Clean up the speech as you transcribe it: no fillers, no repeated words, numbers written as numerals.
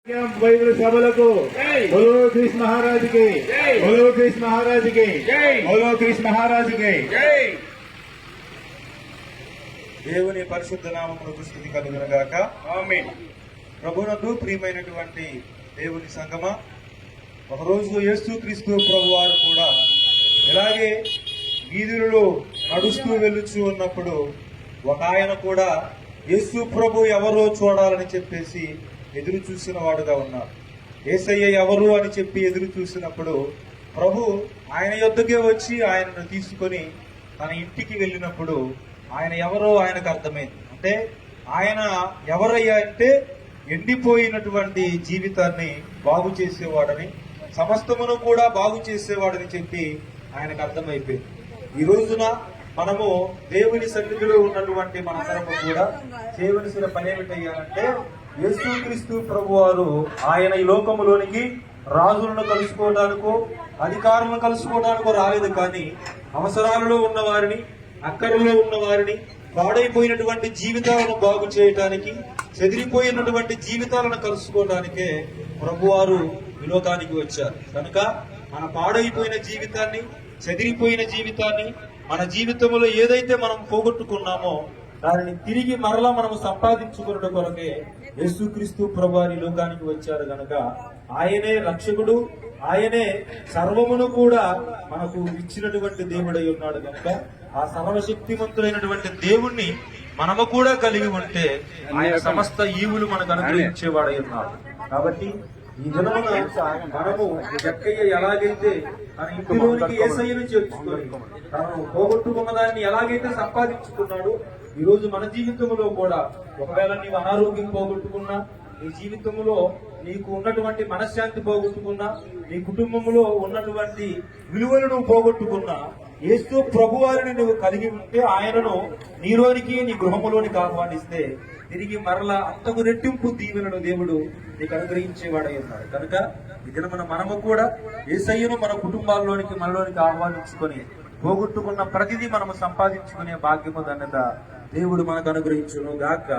Bible సభలకు బోలో కృష్ణ మహారాజుకి, బోలో కృష్ణ మహారాజుకి, బోలో కృష్ణ మహారాజుకి. దేవుని పరిశుద్ధ నామమునకు స్తుతి కలుగునుగాక. ఆమేన్. ప్రభువునందు ప్రియమైనటువంటి దేవుని సంగమా, ఒకరోజు యేసుక్రీస్తు ప్రభువారు కూడా ఇలాగే వీధులలో నడుస్తూ వెళ్ళుచూ ఉన్నప్పుడు ఒక ఆయన కూడా యేసు ప్రభు ఎవరో చూడాలని చెప్పేసి ఎదురు చూసిన వాడుగా ఉన్నారు. యేసయ్య ఎవరు అని చెప్పి ఎదురు చూసినప్పుడు ప్రభు ఆయన యొద్దకే వచ్చి ఆయనను తీసుకొని తన ఇంటికి వెళ్ళినప్పుడు ఆయన ఎవరో ఆయనకు అర్థమైంది. అంటే ఆయన ఎవరయ్యా అంటే ఎండిపోయినటువంటి జీవితాన్ని బాగు చేసేవాడని, సమస్తమును కూడా బాగు చేసేవాడని చెప్పి ఆయనకు అర్థమైపోయింది. ఈ రోజున మనము దేవుని సన్నిధిలో ఉన్నటువంటి మనందరము కూడా చేయవలసిన పని ఏమిటయ్యాలంటే, యేసుక్రీస్తు ప్రభువారు ఆయన ఈ లోకములోనికి రాజులను కలుసుకోవడానికో అధికారులను కలుసుకోవడానికో రాలేదు, కానీ అవసరాలలో ఉన్న వారిని, అక్కరలో ఉన్న వారిని, పాడైపోయినటువంటి జీవితాలను బాగు చేయటానికి, చెదిరిపోయినటువంటి జీవితాలను కలుసుకోవడానికే ప్రభువారు ఈ లోకానికి వచ్చారు. కనుక మన పాడైపోయిన జీవితాన్ని, చెదిరిపోయిన జీవితాన్ని, మన జీవితంలో ఏదైతే మనం పోగొట్టుకున్నామో దానిని తిరిగి మరలా మనం సంపాదించుకున్న కొరకే యేసుక్రీస్తు ప్రభువారు ఈ లోకానికి వచ్చారు. గనక ఆయనే రక్షకుడు, ఆయనే సర్వమును కూడా మనకు ఇచ్చినటువంటి దేవుడై ఉన్నాడు. కనుక ఆ సర్వశక్తిమంతుడైనటువంటి దేవుణ్ణి మనము కూడా కలిగి ఉంటే ఆయన సమస్త ఈవులు మనకు అనుగ్రహించేవాడై ఉన్నాడు. కాబట్టి ఈ దినమున మనము జక్కయ్య ఎలాగైతే తన ఇంటిలోనికి యేసయ్యను చేర్చుకొని తను పోగొట్టుకున్న దాన్ని ఎలాగైతే సంపాదించుకున్నాడు, ఈ రోజు మన జీవితంలో కూడా ఒకవేళ నీవు అనారోగ్యం పోగొట్టుకున్నా, నీ జీవితంలో నీకు ఉన్నటువంటి మనశ్శాంతి పోగొట్టుకున్నా, నీ కుటుంబంలో ఉన్నటువంటి విలువలను పోగొట్టుకున్నా, యేసు ప్రభువారిని నువ్వు కలిగి ఉంటే ఆయనను నీలోనికి, నీ గృహములోనికి ఆహ్వానిస్తే తిరిగి మరలా అంతకు రెట్టింపు దీవెనను దేవుడు నీకు అనుగ్రహించేవాడై ఉన్నాడు. కనుక ఈ దినమున మనము కూడా యేసయ్యను మన కుటుంబాల్లోనికి, మనలోనికి ఆహ్వానించుకొని పోగొట్టుకున్న ప్రతిదీ మనము సంపాదించుకునే భాగ్యము ధన్యత దేవుడు మనకు అనుగ్రహించును గాక.